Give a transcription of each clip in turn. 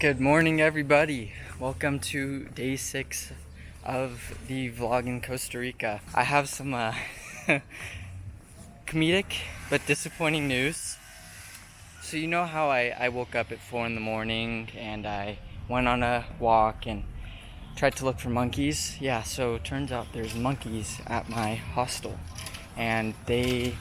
Good morning, everybody. Welcome to day 6 of the vlog in Costa Rica. I have some comedic but disappointing news. So you know how I woke up at 4 in the morning and I went on a walk and tried to look for monkeys? Yeah, so it turns out there's monkeys at my hostel, and they're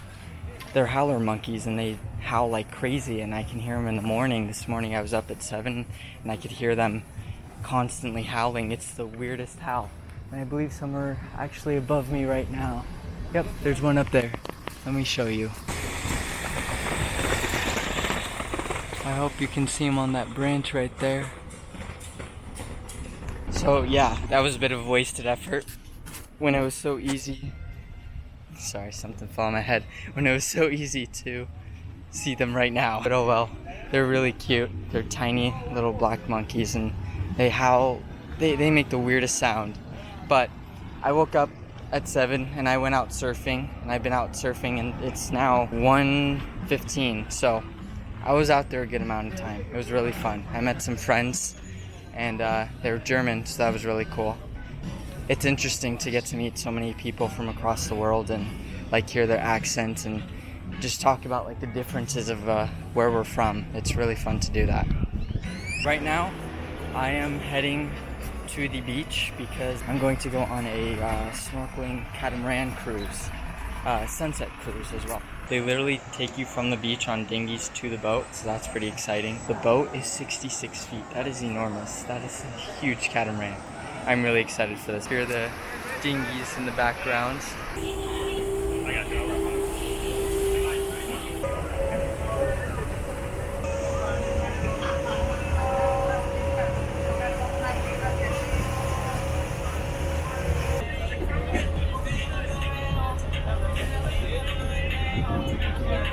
howler monkeys and they howl like crazy, and I can hear them in the morning. This morning I was up at 7 and I could hear them constantly howling. It's the weirdest howl. And I believe some are actually above me right now. Yep, there's one up there. Let me show you. I hope you can see him on that branch right there. So yeah, that was a bit of a wasted effort when it was so easy. Sorry, something fell on my head. When it was so easy to see them right now. But oh well, they're really cute. They're tiny little black monkeys and they howl. They make the weirdest sound. But I woke up at 7 and I went out surfing, and I've been out surfing and it's now 1:15. So I was out there a good amount of time. It was really fun. I met some friends and they were German, so that was really cool. It's interesting to get to meet so many people from across the world and like hear their accents and just talk about like the differences of where we're from. It's really fun to do that. Right now, I am heading to the beach because I'm going to go on a snorkeling catamaran cruise, sunset cruise as well. They literally take you from the beach on dinghies to the boat, so that's pretty exciting. The boat is 66 feet. That is enormous. That is a huge catamaran. I'm really excited for this. Here are the dinghies in the background.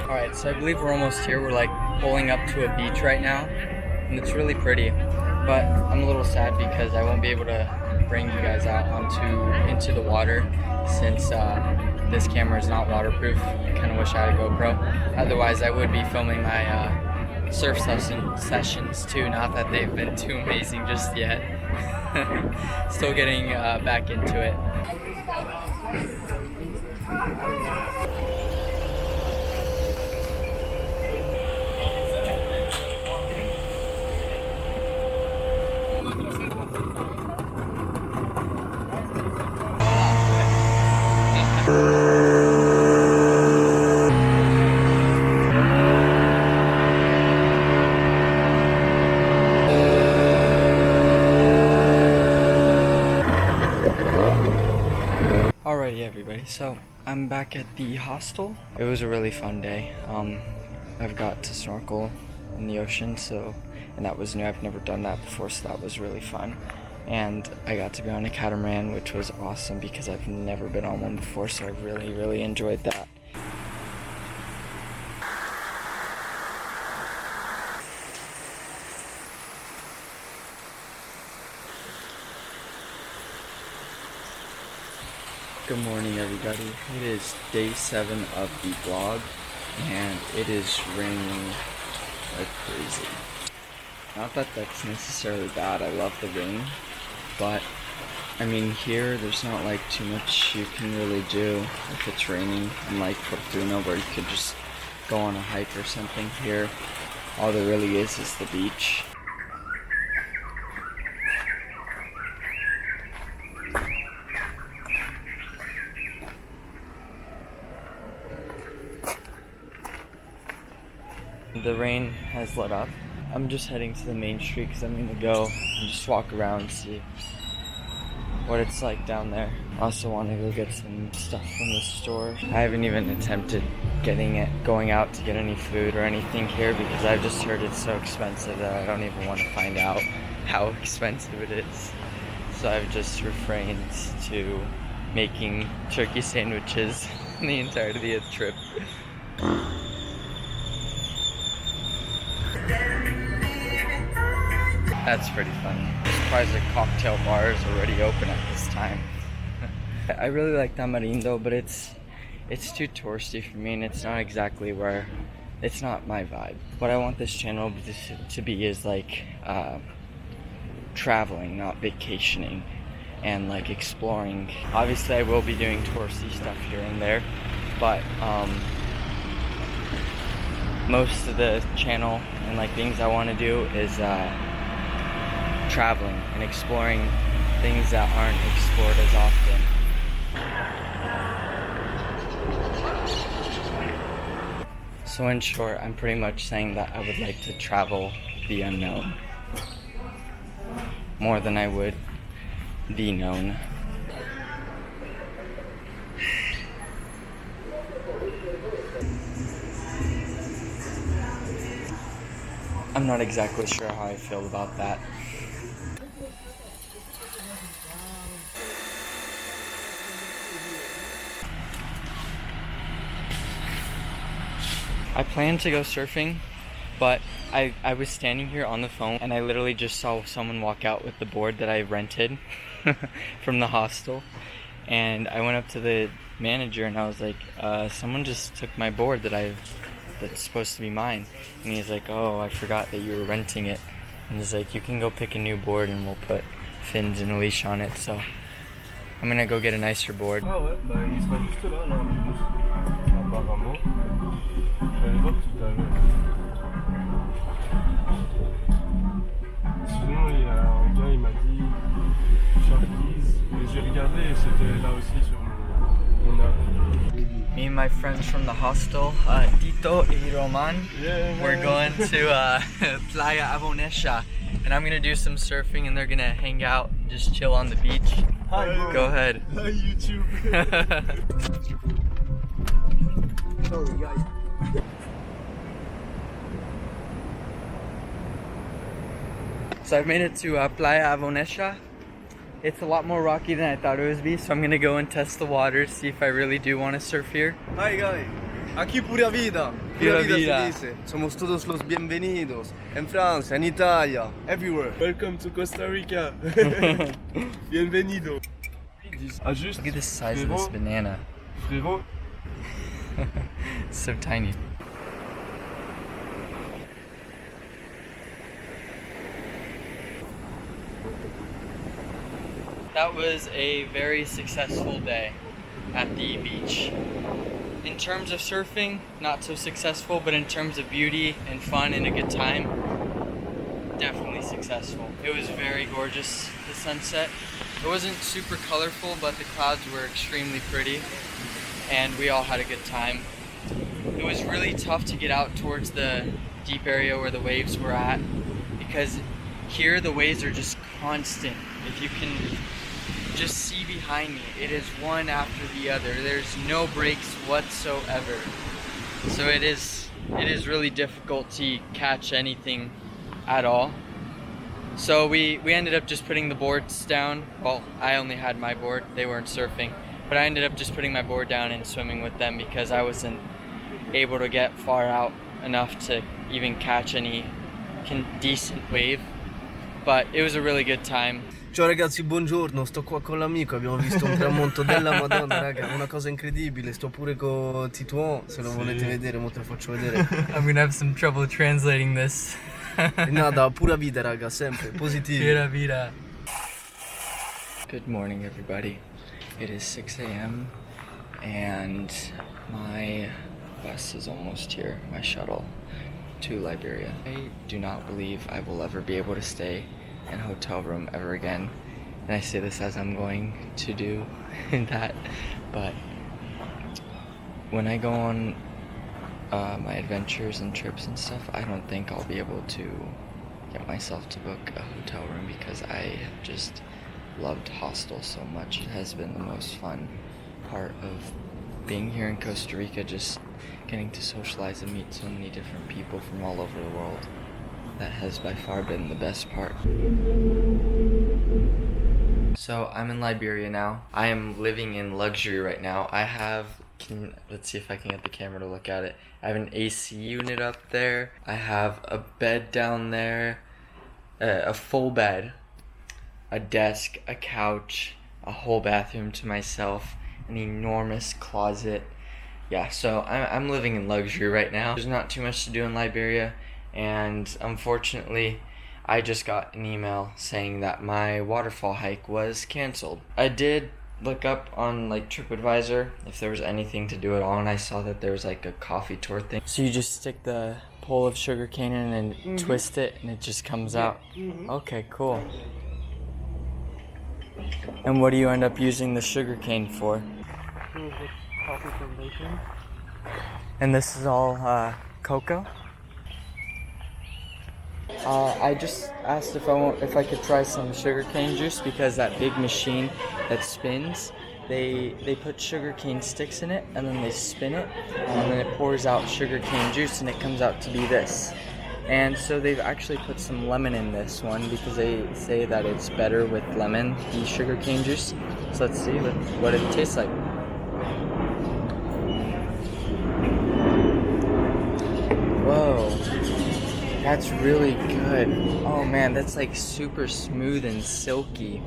Alright, so I believe we're almost here. We're like pulling up to a beach right now, and it's really pretty. But I'm a little sad because I won't be able to bring you guys out into the water since this camera is not waterproof. I kind of wish I had a GoPro. Otherwise, I would be filming my surf sessions too. Not that they've been too amazing just yet. Still getting back into it. Alrighty everybody, so I'm back at the hostel. It was a really fun day. I've got to snorkel in the ocean, and that was new. I've never done that before, so that was really fun. And I got to be on a catamaran, which was awesome because I've never been on one before, so I really enjoyed that. Good morning everybody. It is day 7 of the vlog and it is raining like crazy. Not that that's necessarily bad, I love the rain, but I mean here there's not like too much you can really do if it's raining, unlike Fortuna where you could just go on a hike or something. Here all there really is the beach. The rain has let up. I'm just heading to the main street because I'm going to go and just walk around and see what it's like down there. I also want to go get some stuff from the store. I haven't even attempted going out to get any food or anything here because I've just heard it's so expensive that I don't even want to find out how expensive it is. So I've just refrained to making turkey sandwiches the entirety of the trip. That's pretty funny. I'm surprised the cocktail bar is already open at this time. I really like Tamarindo, but it's too touristy for me, and it's not exactly where it's not my vibe. What I want this channel to be is like traveling, not vacationing, and like exploring. Obviously I will be doing touristy stuff here and there, but most of the channel and like things I want to do is traveling and exploring things that aren't explored as often. So in short, I'm pretty much saying that I would like to travel the unknown more than I would the known. I'm not exactly sure how I feel about that. I planned to go surfing, but I was standing here on the phone and I literally just saw someone walk out with the board that I rented from the hostel. And I went up to the manager and I was like, someone just took my board that's supposed to be mine. And he's like, oh, I forgot that you were renting it. And he's like, you can go pick a new board and we'll put fins and a leash on it. So I'm gonna go get a nicer board. Ah ouais, bah il sera juste là, apparemment. J'allais voir tout à l'heure. Sinon, il y a un gars, il m'a dit Sharkies, et j'ai regardé et c'était là aussi sur mon app. Me and my friends from the hostel, Tito and Roman, we're going to Playa Avonella, and I'm gonna do some surfing and they're gonna hang out and just chill on the beach. Hi, bro. Go ahead. Hi, YouTube. Sorry, guys. So I've made it to Playa Avonella. It's a lot more rocky than I thought it would be, so I'm gonna go and test the water, see if I really do want to surf here. Hi, guys. Aquí pura vida. Pura Pura vida vida. se dice. Somos todos los bienvenidos. En Francia, en Italia, everywhere. Welcome to Costa Rica. Bienvenido. Ah, juste, Look at the size of this banana. frérot. It's so tiny. That was a very successful day at the beach. In terms of surfing, not so successful, but in terms of beauty and fun and a good time, definitely successful. It was very gorgeous, the sunset. It wasn't super colorful, but the clouds were extremely pretty, and we all had a good time. It was really tough to get out towards the deep area where the waves were at, because here the waves are just constant. If you can just see behind me, it is one after the other. There's no breaks whatsoever. So it is really difficult to catch anything at all. So we ended up just putting the boards down. Well, I only had my board, they weren't surfing, but I ended up just putting my board down and swimming with them because I wasn't able to get far out enough to even catch any decent wave. But it was a really good time. Ciao ragazzi, buongiorno, sto qua con l'amico, abbiamo visto un tramonto della Madonna, raga, una cosa incredibile, sto pure con Tito, se lo volete vedere, mo te lo faccio vedere. I'm gonna have some trouble translating this. Nada, pura vida raga, sempre, positivo. Pura vida. Good morning everybody. It is 6 a.m. and my bus is almost here, my shuttle to Liberia. I do not believe I will ever be able to stay in a hotel room ever again. And I say this as I'm going to do that, but when I go on my adventures and trips and stuff, I don't think I'll be able to get myself to book a hotel room because I have just loved hostels so much. It has been the most fun part of being here in Costa Rica, just getting to socialize and meet so many different people from all over the world. That has by far been the best part. So I'm in Liberia now. I am living in luxury right now. I have, let's see if I can get the camera to look at it. I have an AC unit up there. I have a bed down there, a full bed, a desk, a couch, a whole bathroom to myself, an enormous closet. Yeah, so I'm living in luxury right now. There's not too much to do in Liberia, and unfortunately I just got an email saying that my waterfall hike was canceled. I did look up on like TripAdvisor if there was anything to do at all, and I saw that there was like a coffee tour thing. So you just stick the pole of sugarcane in and twist it, and it just comes out. Okay, cool. And what do you end up using the sugarcane for? Coffee plantation. And this is all cocoa? I just asked if I could try some sugarcane juice, because that big machine that spins, they put sugarcane sticks in it and then they spin it and then it pours out sugarcane juice and it comes out to be this. And so they've actually put some lemon in this one because they say that it's better with lemon, the sugarcane juice. So let's see what it tastes like. Whoa. That's really good. Oh man, that's like super smooth and silky.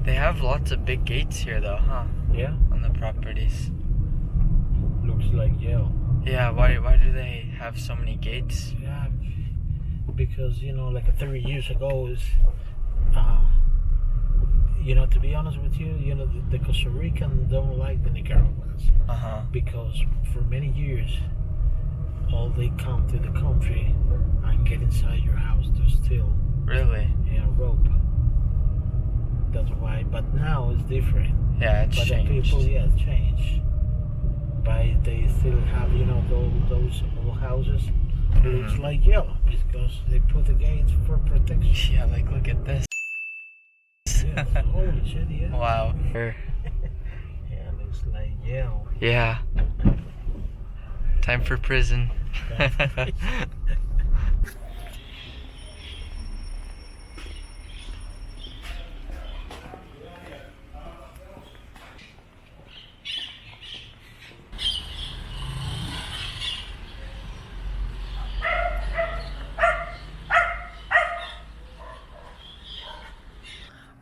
They have lots of big gates here though, huh? Yeah, On the properties. looks like yellow. Yeah, why do they have so many gates? Yeah, because like 30 years ago is, to be honest with you, the Costa Rican don't like the Nicaraguans because for many years, all they come to the country and get inside your house to steal. Really? Yeah, rope. That's why. But now it's different. Yeah, it's But changed. the people, it's changed. But they still have, those old houses. It looks like yellow because they put the gates for protection. Yeah, like look at this. Yeah, holy shit, yeah. Wow. Yeah, it looks like yellow. Yeah. Time for prison.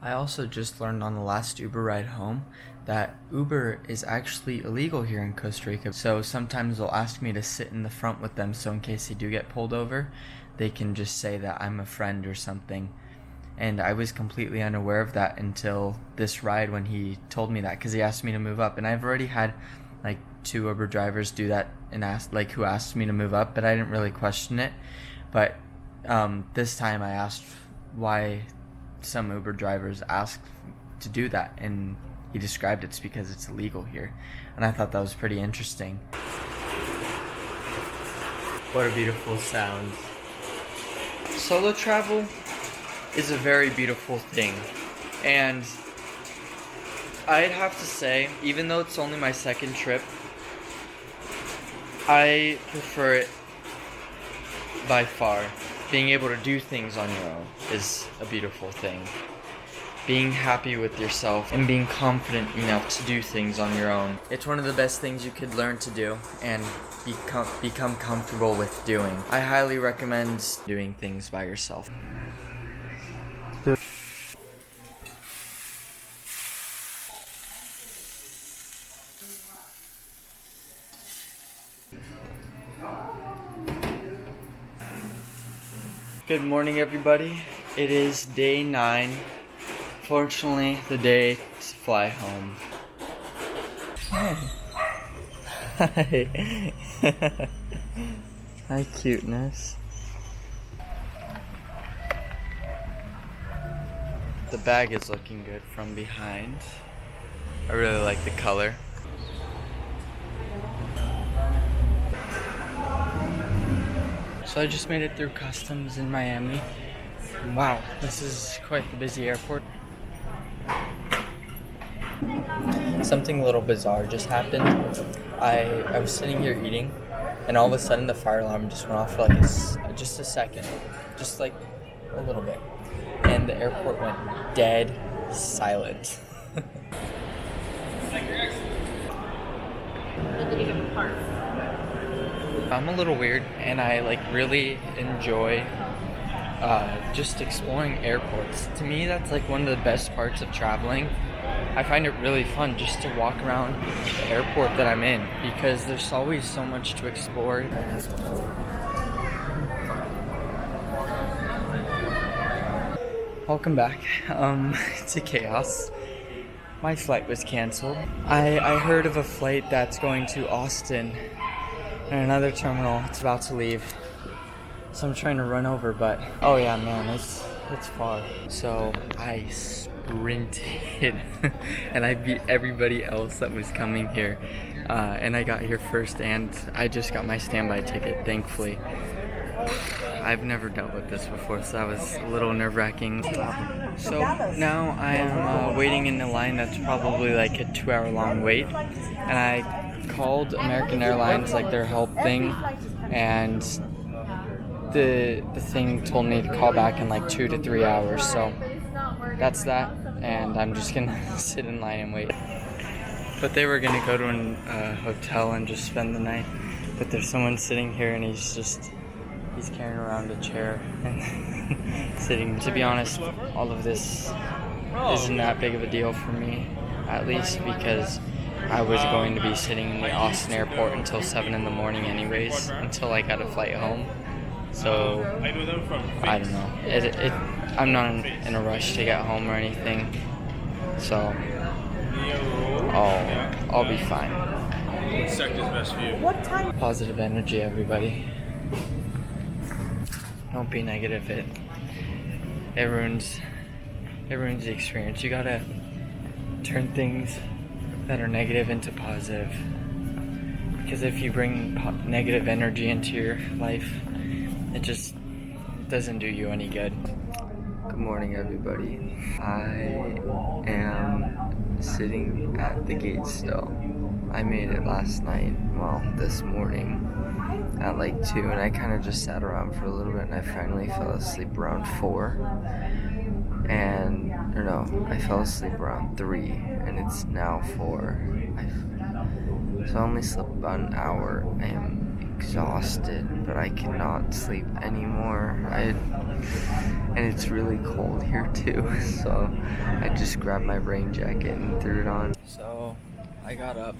I also just learned on the last Uber ride home that Uber is actually illegal here in Costa Rica. So sometimes they'll ask me to sit in the front with them, so in case they do get pulled over, they can just say that I'm a friend or something. And I was completely unaware of that until this ride when he told me that, because he asked me to move up. And I've already had like 2 Uber drivers do that and who asked me to move up, but I didn't really question it. But this time I asked why some Uber drivers ask to do that, and he described it's because it's illegal here, and I thought that was pretty interesting. What a beautiful sound. Solo travel is a very beautiful thing, and I'd have to say, even though it's only my second trip, I prefer it by far. Being able to do things on your own is a beautiful thing. Being happy with yourself and being confident enough to do things on your own. It's one of the best things you could learn to do and become comfortable with doing. I highly recommend doing things by yourself. Good morning, everybody. It is day 9. Fortunately, the day to fly home. Hi. Hi, cuteness. The bag is looking good from behind. I really like the color. So I just made it through customs in Miami. Wow, this is quite the busy airport. Something a little bizarre just happened. I was sitting here eating, and all of a sudden the fire alarm just went off for like just a second, just like a little bit, and the airport went dead silent. I'm a little weird, and I like really enjoy just exploring airports. To me, that's like one of the best parts of traveling. I find it really fun just to walk around the airport that I'm in because there's always so much to explore. Welcome back to Chaos. My flight was canceled. I heard of a flight that's going to Austin and another terminal. It's about to leave. So I'm trying to run over, but oh yeah, man, it's far. So I sprinted and I beat everybody else that was coming here. And I got here first, and I just got my standby ticket, thankfully. I've never dealt with this before, so that was a little nerve-wracking. So now I am waiting in a line that's probably like a 2-hour long wait, and I called American Airlines, like their help thing, and the thing told me to call back in like 2 to 3 hours. So that's that, and I'm just gonna sit in line and wait. But they were gonna go to a hotel and just spend the night, but there's someone sitting here and he's carrying around a chair and sitting. To be honest, all of this isn't that big of a deal for me, at least because I was going to be sitting in the Austin airport until 7 in the morning anyways, until I got a flight home. So, I don't know. I'm not in a rush to get home or anything, so I'll be fine. Positive energy, everybody. Don't be negative. It ruins the experience. You gotta turn things that are negative into positive. Because if you bring negative energy into your life, it just doesn't do you any good. Good morning, everybody. I am sitting at the gate still. I made it last night, well, this morning at like 2, and I kind of just sat around for a little bit, and I finally fell asleep around 4. I fell asleep around 3, and it's now 4. So I only slept about an hour. I am exhausted, but I cannot sleep anymore. And it's really cold here too, so I just grabbed my rain jacket and threw it on. So I got up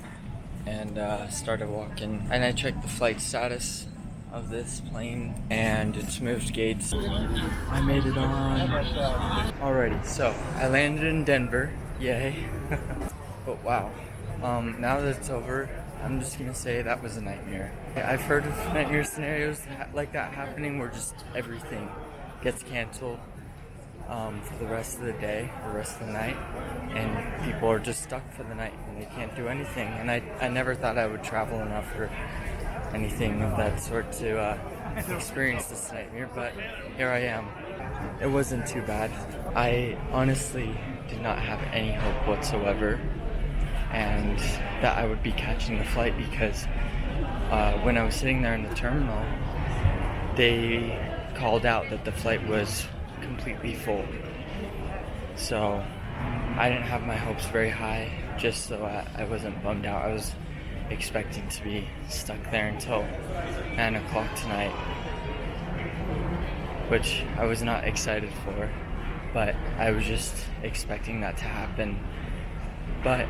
and started walking, and I checked the flight status of this plane, and it's moved gates. I made it on. Alrighty, so I landed in Denver, yay. But wow, now that it's over, I'm just gonna say that was a nightmare. I've heard of nightmare scenarios like that happening where just everything gets canceled for the rest of the day or rest of the night, and people are just stuck for the night and they can't do anything. And I never thought I would travel enough or anything of that sort to experience this nightmare, but here I am. It wasn't too bad. I honestly did not have any hope whatsoever, and that I would be catching the flight, because when I was sitting there in the terminal, they called out that the flight was completely full. So I didn't have my hopes very high, just so I wasn't bummed out. I was expecting to be stuck there until 9 o'clock tonight, which I was not excited for, but I was just expecting that to happen. But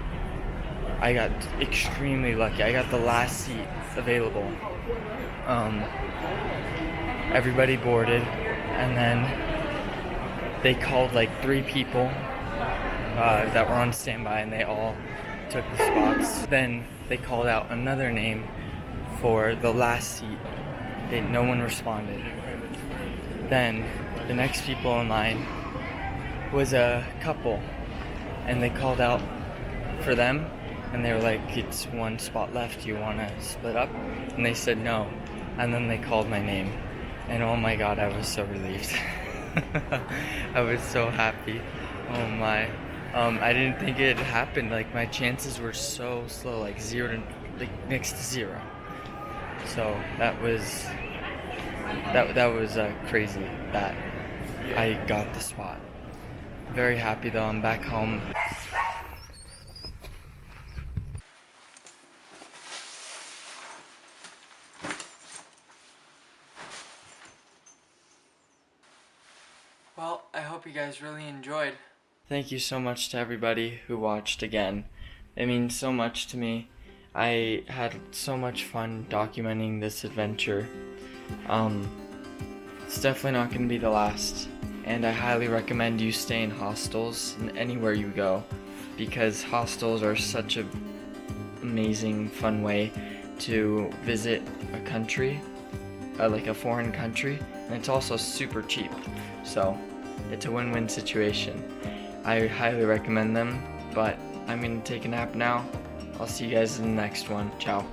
I got extremely lucky. I got the last seat available. Everybody boarded, and then they called like 3 people that were on standby, and they all took the spots. Then they called out another name for the last seat. No one responded. Then the next people in line was a couple, and they called out for them, and they were like, it's 1 spot left, do you want to split up? And they said no, and then they called my name, and oh my god, I was so relieved. I was so happy. Oh my. I didn't think it had happened. Like, my chances were so slow, like next to 0. So that was crazy that I got the spot. Very happy though. I'm back home. Well, I hope you guys really enjoyed. Thank you so much to everybody who watched again. It means so much to me. I had so much fun documenting this adventure. It's definitely not going to be the last, and I highly recommend you stay in hostels anywhere you go, because hostels are such an amazing, fun way to visit a country, like a foreign country, and it's also super cheap, so it's a win-win situation. I highly recommend them, but I'm going to take a nap now. I'll see you guys in the next one. Ciao.